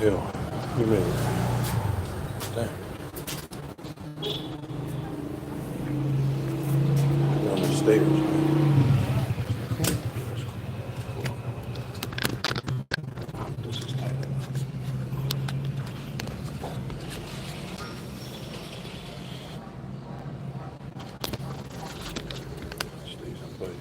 hill. Get ready. Damn. We're on the stairs, man. This is tight. Stays in place.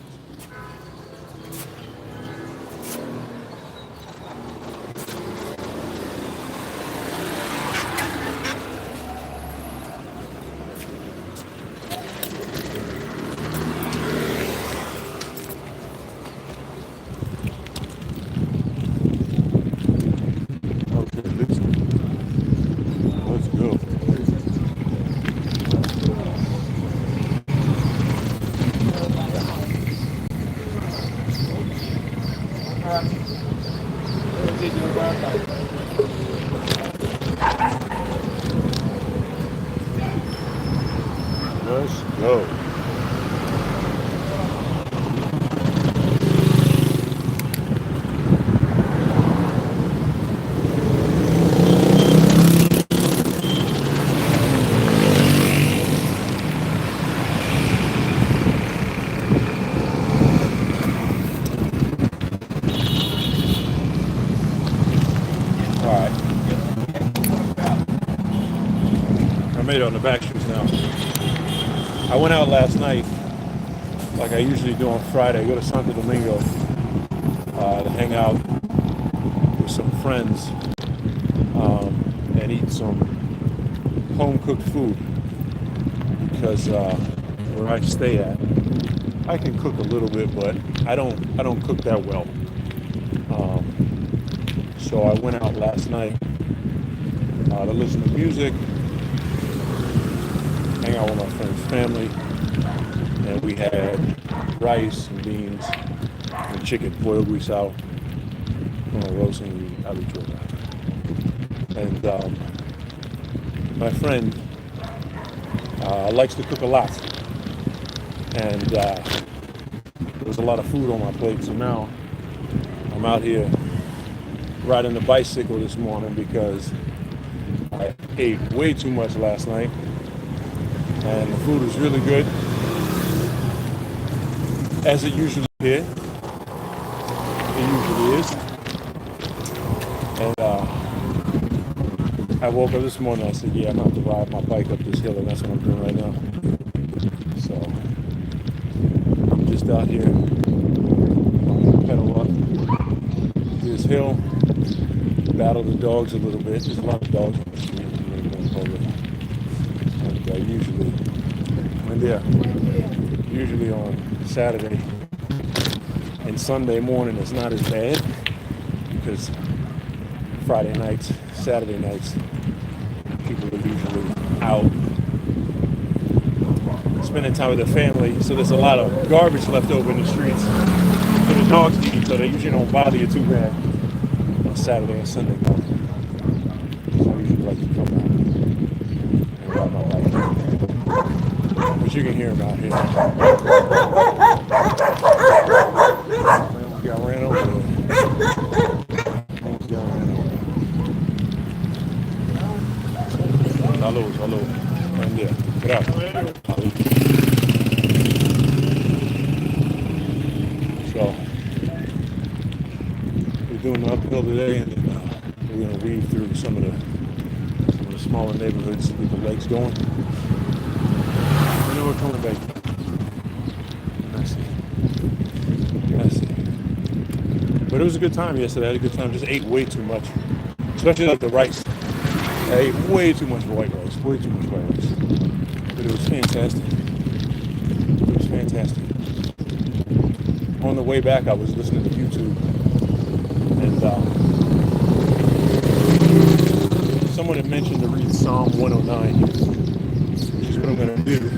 Let's go. Let's go. Alright. I made it on the back streets now. I went out last night, like I usually do on Friday. I go to Santo Domingo to hang out with some friends and eat some home-cooked food. Because where I stay at, I can cook a little bit, but I don't cook that well. So I went out last night to listen to music, hang out with my friend's family, and we had rice and beans and chicken, pollo guisado, con arroz y habichuela. And my friend likes to cook a lot, and there was a lot of food on my plate, so now I'm out here riding the bicycle this morning because I ate way too much last night and the food was really good, as it usually is. It usually is. And I woke up this morning and I said, yeah, I'm going to have to ride my bike up this hill, and that's what I'm doing right now. So I'm just out here. I'm going to pedal up this hill, battle the dogs a little bit. There's a lot of dogs on the street in Dominican Republic. And usually on Saturday and Sunday morning it's not as bad, because Friday nights, Saturday nights, people are usually out spending time with their family, so there's a lot of garbage left over in the streets for the dogs to eat, so they usually don't bother you too bad on Saturday and Sunday morning. So I usually like to come out and ride my bike. But you can hear them out here. We got ran over there. Hello. Right there. Get out. So, we're doing the uphill today, and we're going to weave through some of the smaller neighborhoods to get the legs going. And then we're coming back. I see. But it was a good time yesterday. I had a good time. Just ate way too much. Especially like the rice. I ate way too much white rice. Way too much white rice. But it was fantastic. On the way back, I was listening to YouTube. And someone had mentioned to read Psalm 109, which is what I'm going to do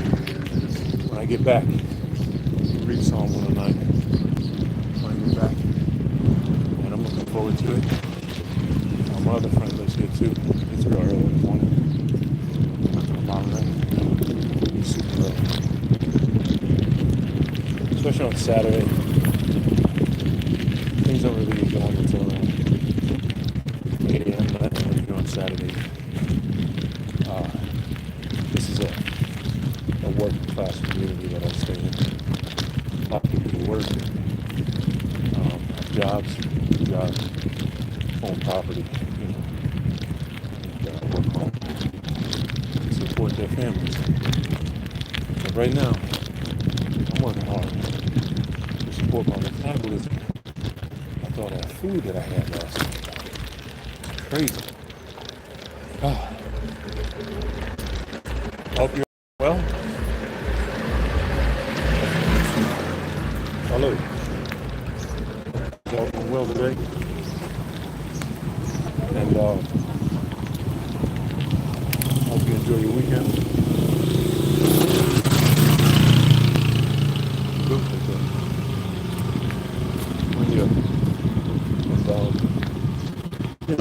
when I get back. Read Psalm 109 when I get back. And I'm looking forward to it. My other friend lives here too. It's real early in the morning. It's super early. Especially on Saturday. Things don't really get going until around 8 a.m. on Saturday. This is a working class community that I stay in. A lot of people who work, have jobs, own property, and work home, support their families. But right now, I'm working hard to support my metabolism. After all that food that I had last night, it's crazy. Oh. Hope you're well. Hello. Y'all doing well today? And hope you enjoy your weekend. Good. And,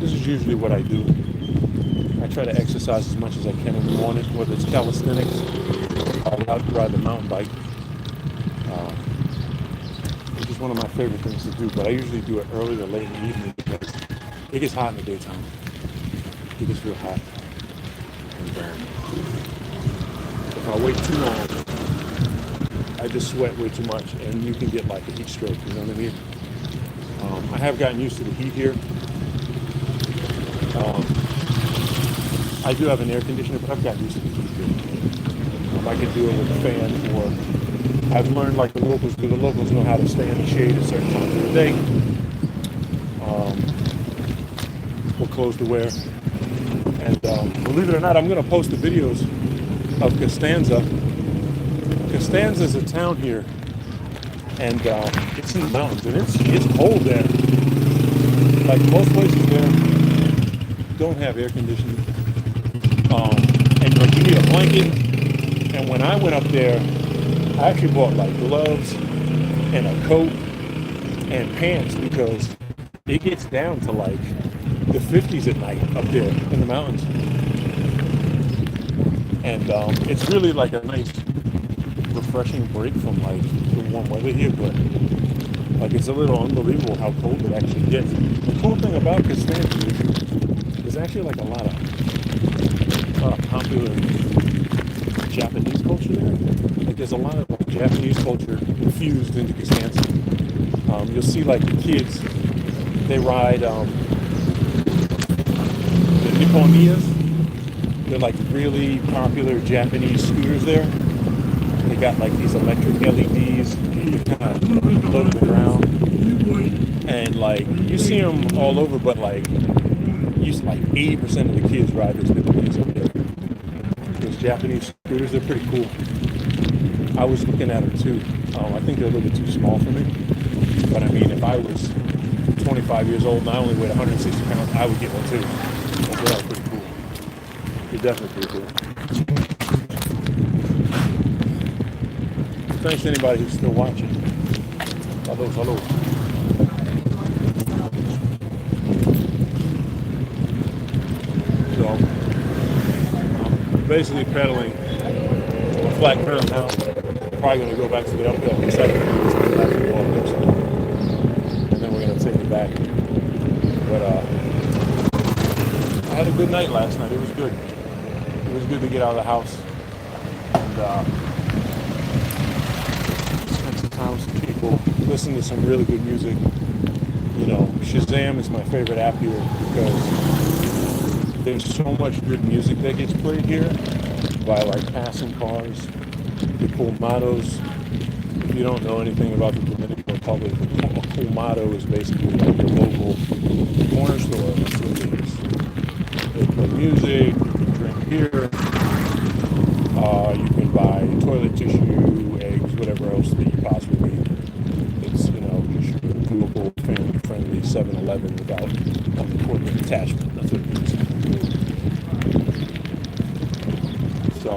this is usually what I do. I try to exercise as much as I can in the morning, whether it's calisthenics or ride the mountain bike, which is one of my favorite things to do. But I usually do it early or late in the evening because it gets hot in the daytime. It gets real hot. And if I wait too long, I just sweat way too much, and you can get like a heat stroke. You know what I mean? I have gotten used to the heat here. I do have an air conditioner, but I've gotten used to the heat here. I can do it with a fan, or I've learned like the locals do. The locals know how to stay in the shade at certain times of the day. What clothes to wear. And believe it or not, I'm going to post the videos of Costanza. Costanza is a town here, and it's in the mountains, and it's cold there. Like most places there don't have air conditioning. And like you need a blanket. And when I went up there, I actually bought like gloves and a coat and pants because it gets down to like the 50s at night up there in the mountains. And it's really like a nice refreshing break from like the warm weather here, but like it's a little unbelievable how cold it actually gets. The cool thing about Costanza is there's actually like a lot of popular Japanese culture there. Like there's a lot of like, Japanese culture infused into Costanza. You'll see like the kids, they ride the Nipponias. They're like really popular Japanese scooters there. They got like these electric LEDs kind of floating around, and like you see them all over, but like like 80% of the kids ride those Nipponias up there. Those Japanese scooters, they're pretty cool. I was looking at them too. I think they're a little bit too small for me, but I mean, if I was 25 years old and I only weighed 160 pounds, I would get one too. They're all pretty cool. They're definitely pretty cool. Thanks to anybody who's still watching. Hello. So, I'm basically pedaling on flat ground now. Probably going to go back to the uphill in a second. And then we're going to take it back. But I had a good night last night. It was good. It was good to get out of the house. And spend some time with some people, listen to some really good music. You know, Shazam is my favorite app here because there's so much good music that gets played here by like passing cars, the colmados. If you don't know anything about the Dominican Republic, a colmado is basically like your local corner store. That's what it is. They play music, you can drink beer, you can buy toilet tissue, eggs, whatever else that you possibly need. It's, you know, just your local family-friendly 7-Eleven without corporate attachment. That's what it is. So,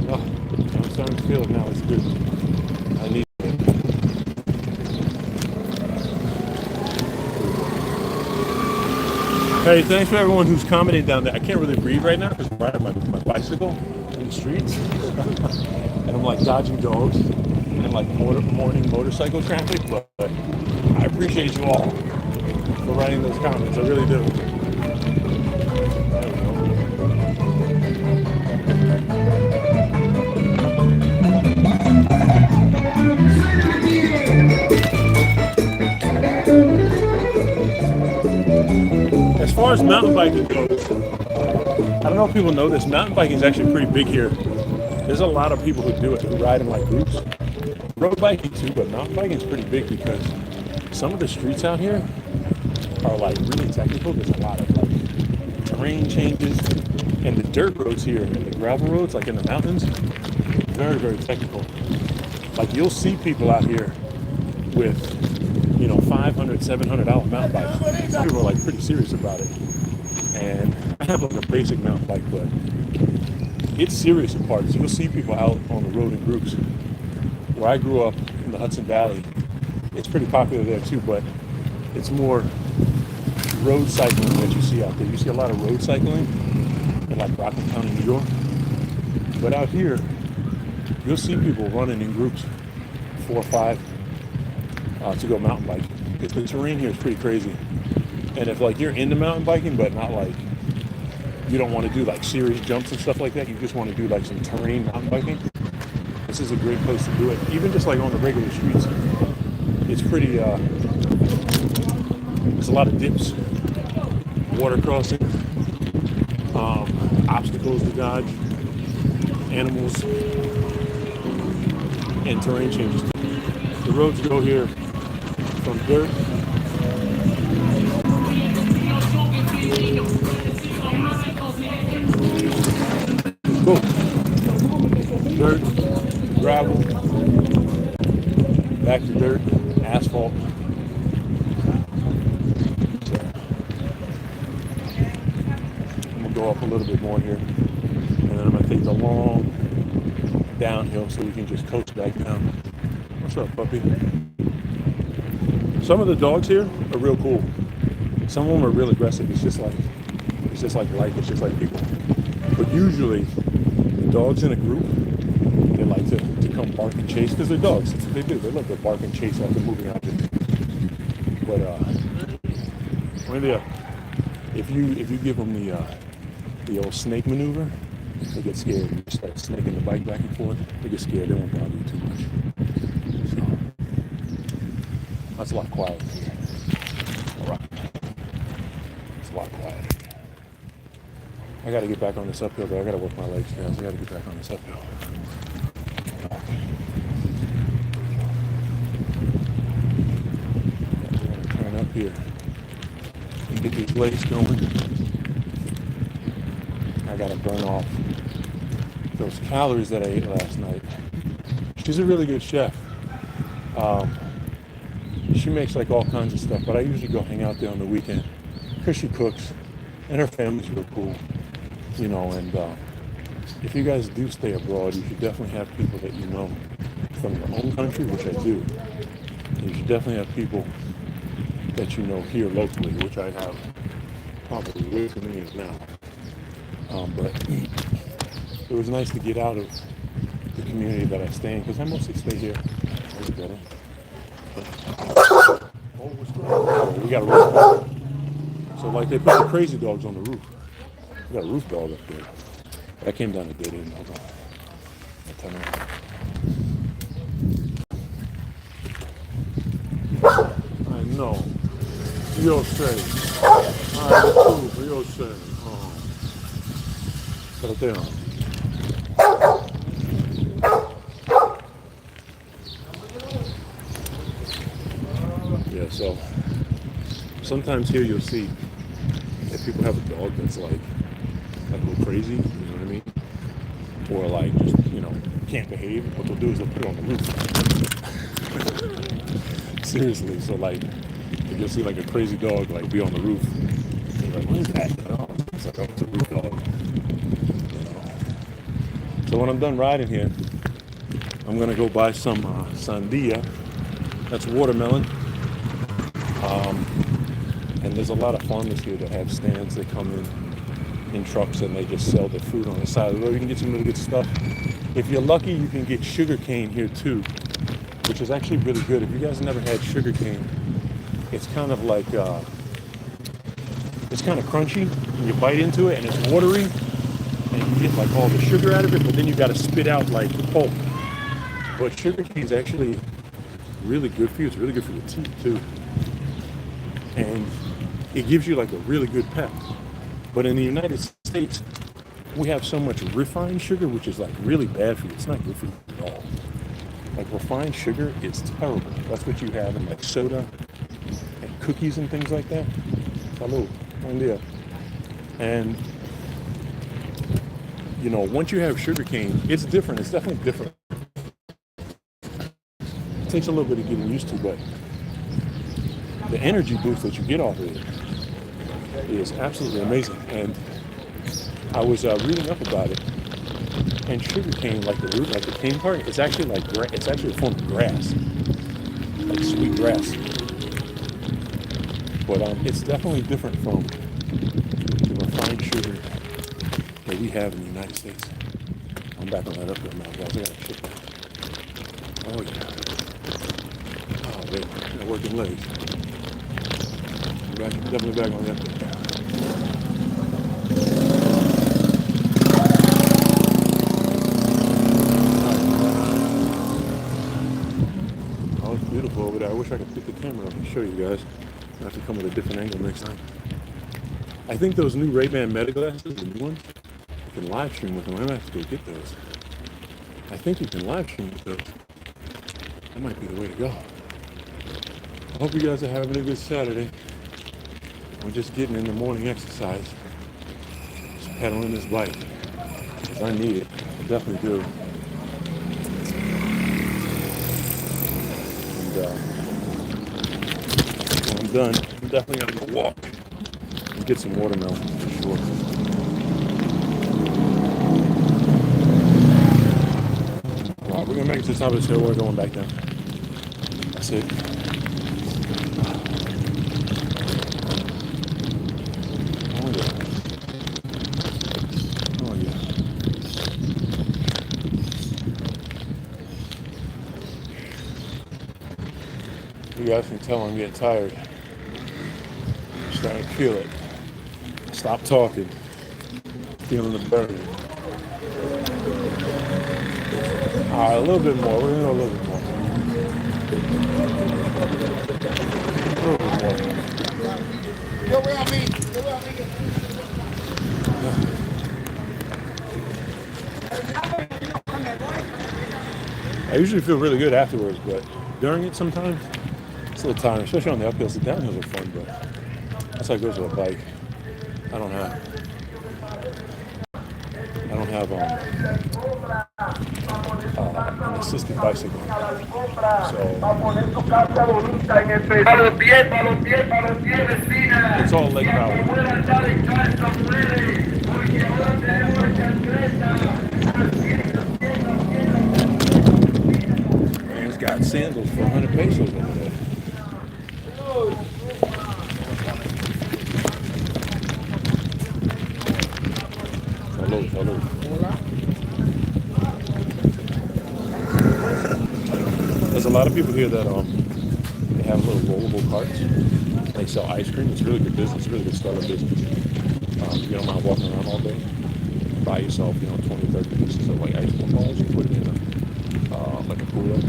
I'm starting to feel it now. It's good. I need it. Hey, thanks for everyone who's commenting down there. I can't really breathe right now because I'm riding my bicycle in the streets. And I'm like dodging dogs. and like morning motorcycle traffic, but I appreciate you all for writing those comments. I really do. There we go. As far as mountain biking goes, I don't know if people know this. Mountain biking is actually pretty big here. There's a lot of people who do it, who ride in like groups. Road biking too, but mountain biking is pretty big because some of the streets out here are like really technical. There's a lot of like terrain changes, and the dirt roads here and the gravel roads, like in the mountains, very, very technical. Like you'll see people out here with, you know, $500, $700 mountain bikes. People are like pretty serious about it. And I have like a basic mountain bike, but it's serious in parts. You'll see people out on the road in groups. Where I grew up in the Hudson Valley, it's pretty popular there too, but it's more road cycling that you see out there. You see a lot of road cycling in like Rockland County, New York. But out here, you'll see people running in groups, 4 or 5, to go mountain biking. Because the terrain here is pretty crazy. And if like you're into mountain biking, but not like, you don't want to do like serious jumps and stuff like that, you just want to do like some terrain mountain biking, this is a great place to do it. Even just like on the regular streets, it's pretty, there's a lot of dips, water crossing, obstacles to dodge, animals, and terrain changes. The roads go here from dirt dirt, gravel, back to dirt, asphalt. So, I'm gonna go up a little bit more here, and then I'm gonna take the long downhill so we can just coast back down. What's up, puppy? Some of the dogs here are real cool. Some of them are real aggressive. It's just like life. It's just like people. But usually, the dogs in a group, they like to come bark and chase because they're dogs. That's what they do. They love to bark and chase after moving out there. But if you give them the old snake maneuver, they get scared. You start snaking the bike back and forth. They get scared. They won't bother you too much. So that's a lot quieter here. All right, it's a lot quieter. I got to get back on this uphill though. I got to work my legs, guys. I got to get back on this uphill. Turn up here and get these legs going. I got to burn off those calories that I ate last night. She's a really good chef. She makes like all kinds of stuff, but I usually go hang out there on the weekend because she cooks and her family's real cool. You know, and if you guys do stay abroad, you should definitely have people that you know from your own country, which I do. And you should definitely have people that you know here locally, which I have probably way too many now. But it was nice to get out of the community that I stay in, because I mostly stay here. Oh, what's going on? Oh, we got a roof. So like they put the crazy dogs on the roof. We got a roof dog up there. That came down to dead end. Hold on. I know. You're safe. I'm cool. You're safe. Oh. Pero te amo. Yeah, so sometimes here you'll see if people have a dog that's like a little crazy, you know what I mean? Or like just, you know, can't behave. What they'll do is they'll put it on the roof. Seriously, so like if you'll see like a crazy dog like be on the roof, you're like, what is that? Oh, it's like, oh, it's a roof dog. You know? So when I'm done riding here, I'm gonna go buy some sandia. That's watermelon. And there's a lot of farmers here that have stands that come in trucks and they just sell their fruit on the side of the road. You can get some really good stuff. If you're lucky, you can get sugar cane here too. which is actually really good. If you guys never had sugar cane, it's kind of like, it's kind of crunchy, and you bite into it, and it's watery, and you get like all the sugar out of it, but then you got to spit out like the pulp. But sugar cane is actually really good for you. It's really good for your teeth too, and it gives you like a really good pep. But in the United States, we have so much refined sugar, which is like really bad for you. It's not good for you at all. Like refined sugar is terrible. That's what you have in like soda and cookies and things like that. Salud. Buen dia. And you know, once you have sugar cane, it's different. It's definitely different. It takes a little bit of getting used to, but the energy boost that you get off of it is absolutely amazing. And I was reading up about it, and sugar cane, like the root, like the cane part, it's actually like it's actually a form of grass, like sweet grass. But it's definitely different from the refined sugar that we have in the United States. I'm back on that uphill now, guys. I gotta check that. Oh yeah. Oh wait, got working legs. Definitely back on the uphill. Oh, it's beautiful over there. I wish I could pick the camera up and show you guys. I have to come with a different angle next time. I think those new Ray-Ban Meta glasses, the new ones, you can live stream with them. I'm gonna have to go get those. I think you can live stream with those. That might be the way to go. I hope you guys are having a good Saturday. We're just getting in the morning exercise. Just pedaling this bike. Because I need it. I definitely do. And when I'm done, I'm definitely gonna go walk and get some watermelon for sure. Alright, we're gonna make it to the top of this hill. We're going back down. That's it. Oh yeah. Oh yeah. You guys can tell I'm getting tired. I'm starting to feel it. Stop talking. Feeling the burn. Alright, a little bit more. We're gonna go a little bit more. A little bit more. Yo voy a mí. I usually feel really good afterwards, but during it sometimes it's a little tiring, especially on the uphills. The downhills are fun, but that's how it goes with a bike. I don't have an assisted bicycle, so it's all leg power. Man's got sandals for 100 pesos over there. Hello. There's a lot of people here that they have little rollable carts. They sell ice cream. It's really good business, really good startup business. You don't mind walking around all day. Buy yourself, 20, 30 pieces of like ice cream balls. You put it in like a cooler,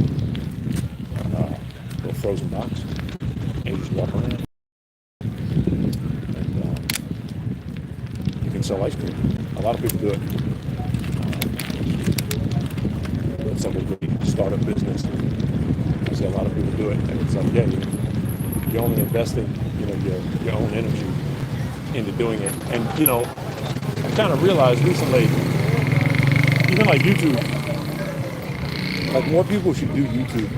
little frozen box, and you just walk around. And you can sell ice cream. A lot of people do it. It's like a great startup business. I see a lot of people do it, and it's like, yeah, you're only investing, your own energy into doing it. And I kind of realized recently, even like YouTube, like more people should do YouTube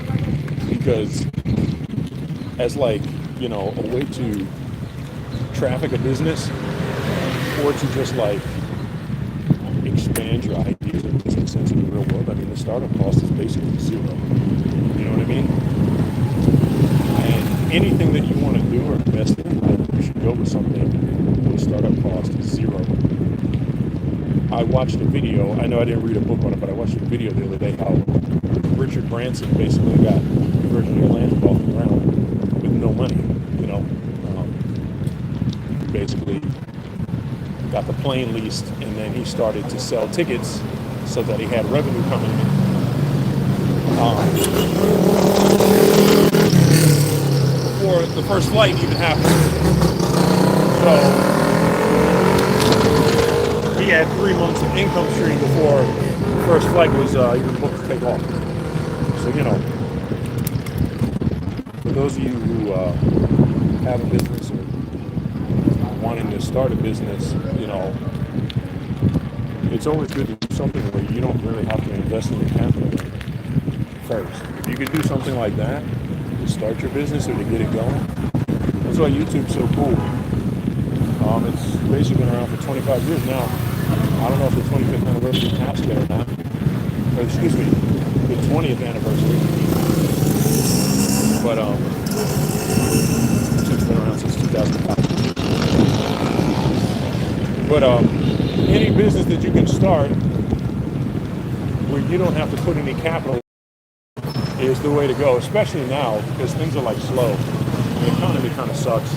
because as like a way to traffic a business or to just like expand your ideas and business into the real world. I mean, the startup cost is basically zero. You know what I mean? And anything that you want to do or invest in, you should go with something where the startup cost is zero. I watched a video. I know I didn't read a book on it, but I watched a video the other day how Richard Branson basically got Virginia land off the ground with no money. Basically got the plane leased, and then he started to sell tickets so that he had revenue coming in. Before the first flight even happened. So he had 3 months of income stream before the first flight was even booked to take off. So, for those of you who have a business or wanting to start a business, it's always good to do something where you don't really have to invest in your capital first. If you could do something like that to start your business or to get it going, that's why YouTube's so cool. It's basically been around for 25 years now. I don't know if the 25th anniversary passed yet or not. Or, excuse me, the 20th anniversary. But YouTube's been around since 2005. But any business that you can start where you don't have to put any capital is the way to go, especially now because things are like slow. The economy kind of sucks.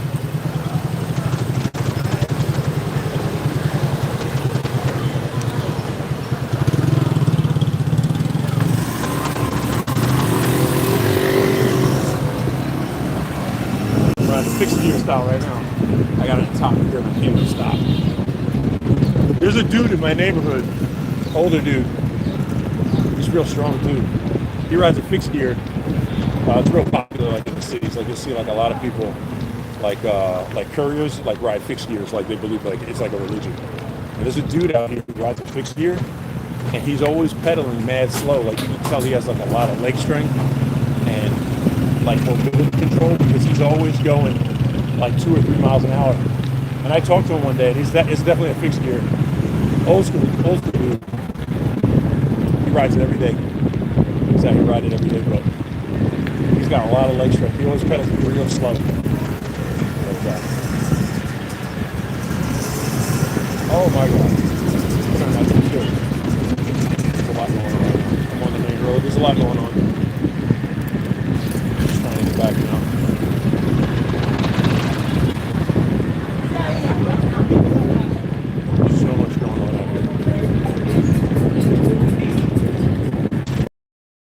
I'm riding fixed gear style right now. I got it on top of here and I can't even stop. There's a dude in my neighborhood, older dude. He's a real strong dude. He rides a fixed gear. It's real popular, like in the cities. Like you'll see, like a lot of people, like couriers, like ride fixed gears. Like they believe, like it's like a religion. And there's a dude out here who rides a fixed gear, and he's always pedaling mad slow. Like you can tell he has like a lot of leg strength and like mobility control because he's always going like 2 or 3 miles an hour. And I talked to him one day, and it's definitely a fixed gear. Old school dude. He rides it every day. He's out here riding it every day, but he's got a lot of leg strength. He always pedals real slow. Oh my God. Turn out to be good. There's a lot going on. I'm on the main road. There's a lot going on. Just trying to get back now. There's so much going on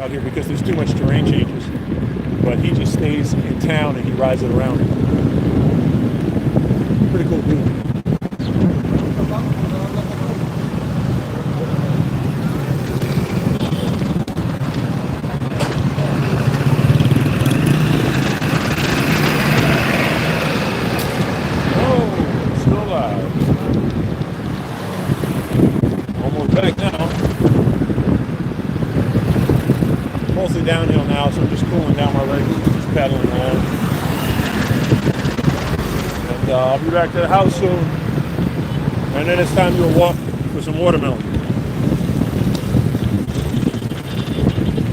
out here because there's too much terrain changes. But he just stays in town and he rides it around. Pretty cool dude. Oh, still alive. Almost back now. Mostly downhill now, so I'm just cooling down my legs, just pedaling along. And I'll be back to the house soon. And then it's time to go walk for some watermelon.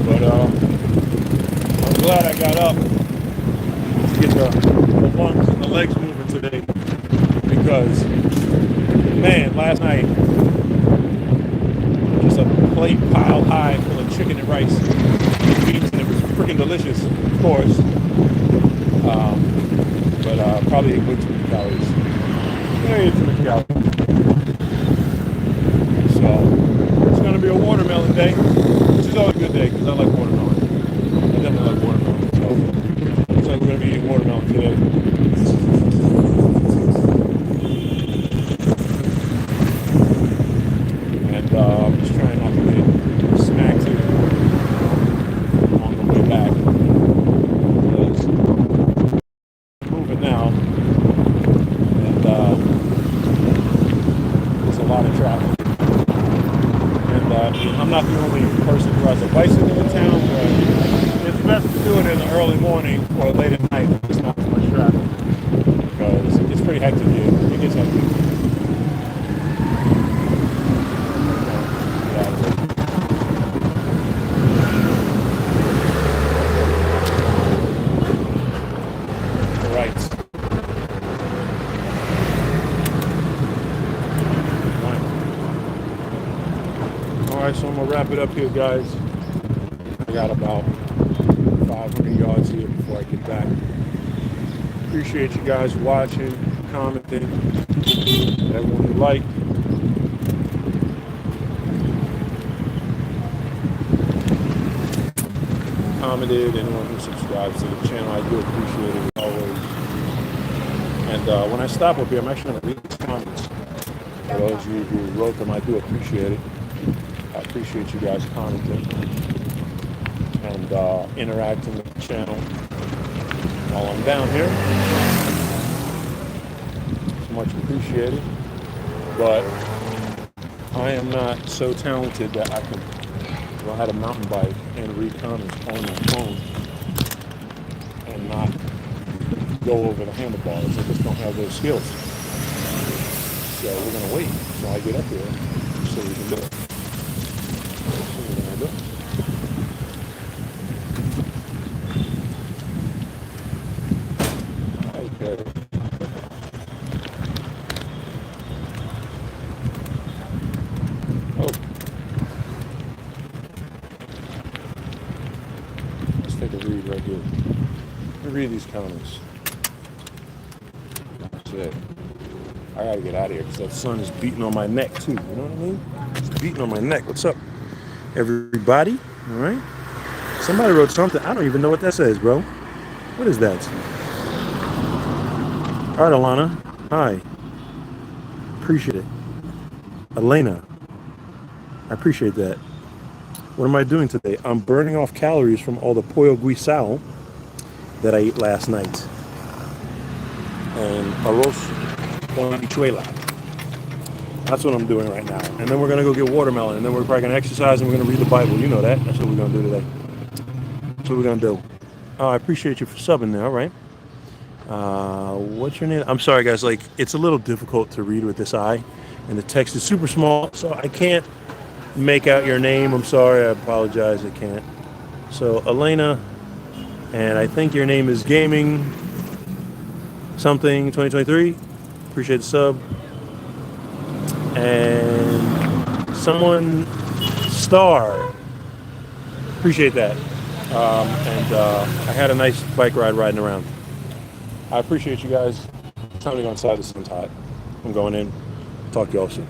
But I'm glad I got up to get the lungs and the legs moving today. Because, man, last night, just a plate piled high full of chicken and rice. And it was freaking delicious, of course. But probably ate way too many calories. I ate too many calories. So it's gonna be a watermelon day, which is always a good day because I like watermelon. I definitely like watermelon. So looks like we're gonna be eating watermelon today. And I'm just trying not to get smacked here. Back because moving now and there's a lot of traffic and I'm not the only person who has a bicycle in town, but it's best to do it in the early morning or late at night when there's not too much traffic because it's pretty hectic here. It gets hectic. So I'm gonna wrap it up here, guys. I got about 500 yards here before I get back. Appreciate you guys watching, commenting, everyone who liked. Commented, anyone who subscribes to the channel, I do appreciate it as always. And when I stop up here, I'm actually going to read these comments. For those of you who wrote them, I do appreciate it. I appreciate you guys commenting and interacting with the channel while I'm down here. It's much appreciated. But I am not so talented that I can ride a mountain bike and read comments on my phone and not go over the handlebars. I just don't have those skills. So we're going to wait until I get up here so we can do it. So we're going to do it. Okay. Oh. Let's take a read right here. Let me read these comments. That's it. I gotta get out of here because that sun is beating on my neck too. You know what I mean? It's beating on my neck. What's up, everybody? All right. Somebody wrote something. I don't even know what that says, bro. What is that? All right, Alana. Hi. Appreciate it. Elena. I appreciate that. What am I doing today? I'm burning off calories from all the pollo guisado that I ate last night. And arroz con habichuela. That's what I'm doing right now. And then we're going to go get watermelon. And then we're probably going to exercise and we're going to read the Bible. You know that. That's what we're going to do today. That's what we're going to do. I appreciate you for subbing there. All right. What's your name? I'm sorry, guys. Like, it's a little difficult to read with this eye. And the text is super small. So I can't make out your name. I'm sorry. I apologize. I can't. So, Elena. And I think your name is Gaming something 2023. Appreciate the sub. And someone Star. Appreciate that. I had a nice bike ride riding around. I appreciate you guys. Time to go inside. The sun's hot. I'm going in. Talk to y'all soon.